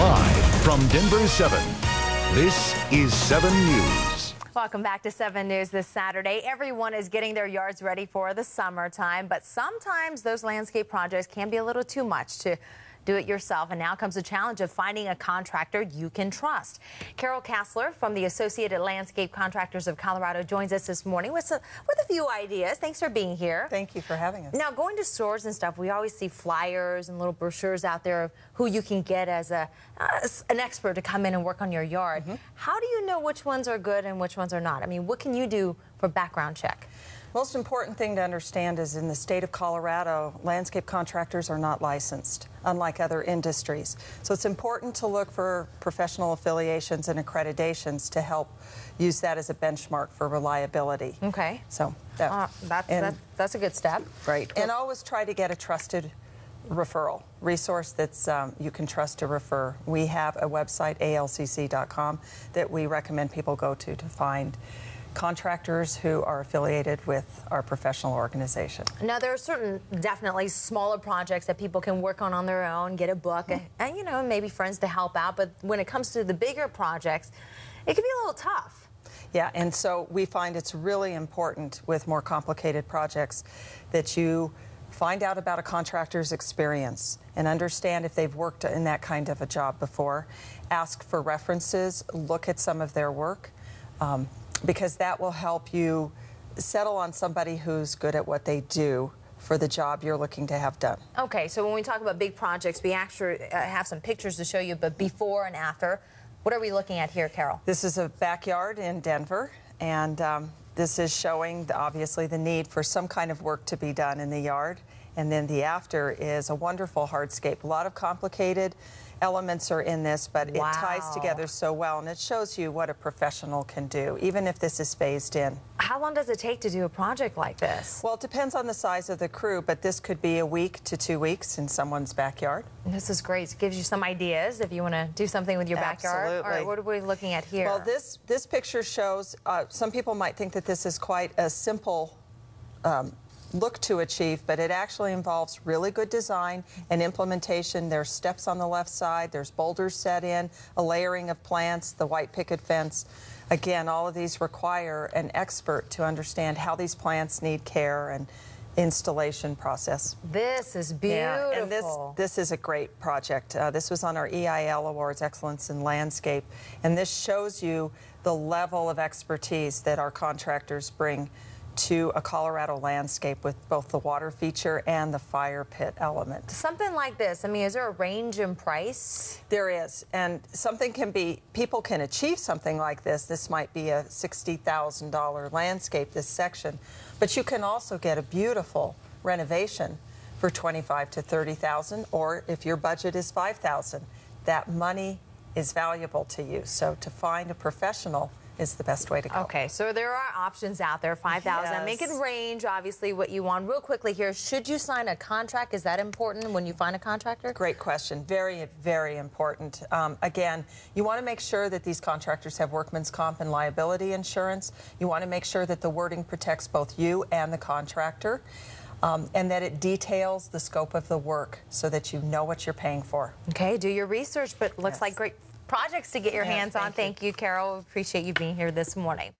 Live from Denver 7, this is 7 News. Welcome back to 7 News this Saturday. Everyone is getting their yards ready for the summertime, but sometimes those landscape projects can be a little too much to do it yourself. And now comes the challenge of finding a contractor you can trust. Carole Kastler from the Associated Landscape Contractors of Colorado joins us this morning with a few ideas. Thanks for being here. Thank you for having us. Now, going to stores and stuff, we always see flyers and little brochures out there of who you can get as an expert to come in and work on your yard. How do you know which ones are good and which ones are not? I mean, what can you do for background check? Most important thing to understand is in the state of Colorado, landscape contractors are not licensed, unlike other industries. So it's important to look for professional affiliations and accreditations to help use that as a benchmark for reliability. Okay. So that's a good step. Right. And always try to get a trusted referral resource that's you can trust to refer. We have a website, alcc.com, that we recommend people go to find contractors who are affiliated with our professional organization. Now, there are certain definitely smaller projects that people can work on their own, get a book, and you know, maybe friends to help out. But when it comes to the bigger projects, it can be a little tough. Yeah, and so we find it's really important with more complicated projects that you find out about a contractor's experience and understand if they've worked in that kind of a job before. Ask for references, look at some of their work. Because that will help you settle on somebody who's good at what they do for the job you're looking to have done. Okay, so when we talk about big projects, we actually have some pictures to show you, but before and after. What are we looking at here, Carole? This is a backyard in Denver, and this is showing, obviously, the need for some kind of work to be done in the yard. And then the after is a wonderful hardscape. A lot of complicated elements are in this, but it ties together so well, and it shows you what a professional can do, even if this is phased in. How long does it take to do a project like this? Well, it depends on the size of the crew, but this could be a week to 2 weeks in someone's backyard. This is great. It gives you some ideas if you want to do something with your backyard. Absolutely. All right, what are we looking at here? Well, this picture shows, some people might think that this is quite a simple look to achieve, but it actually involves really good design and implementation. There's steps on the left side, there's boulders set in, a layering of plants, the white picket fence. Again, all of these require an expert to understand how these plants need care and installation process. This is beautiful. Yeah, and this is a great project. This was on our EIL Awards, Excellence in Landscape, and this shows you the level of expertise that our contractors bring to a Colorado landscape with both the water feature and the fire pit element. Something like this, I mean, is there a range in price? There is, and people can achieve something like this. This might be a $60,000 landscape, this section, but you can also get a beautiful renovation for $25,000 to $30,000, or if your budget is $5,000, that money is valuable to you. So to find a professional is the best way to go. Okay, so there are options out there, 5,000. Yes. Make it range, obviously, what you want. Real quickly here, should you sign a contract? Is that important when you find a contractor? Great question. Very, very important. Again, you want to make sure that these contractors have workman's comp and liability insurance. You want to make sure that the wording protects both you and the contractor, and that it details the scope of the work so that you know what you're paying for. Okay, do your research, but looks like great projects to get your hands on. Thank you, Carole. Appreciate you being here this morning.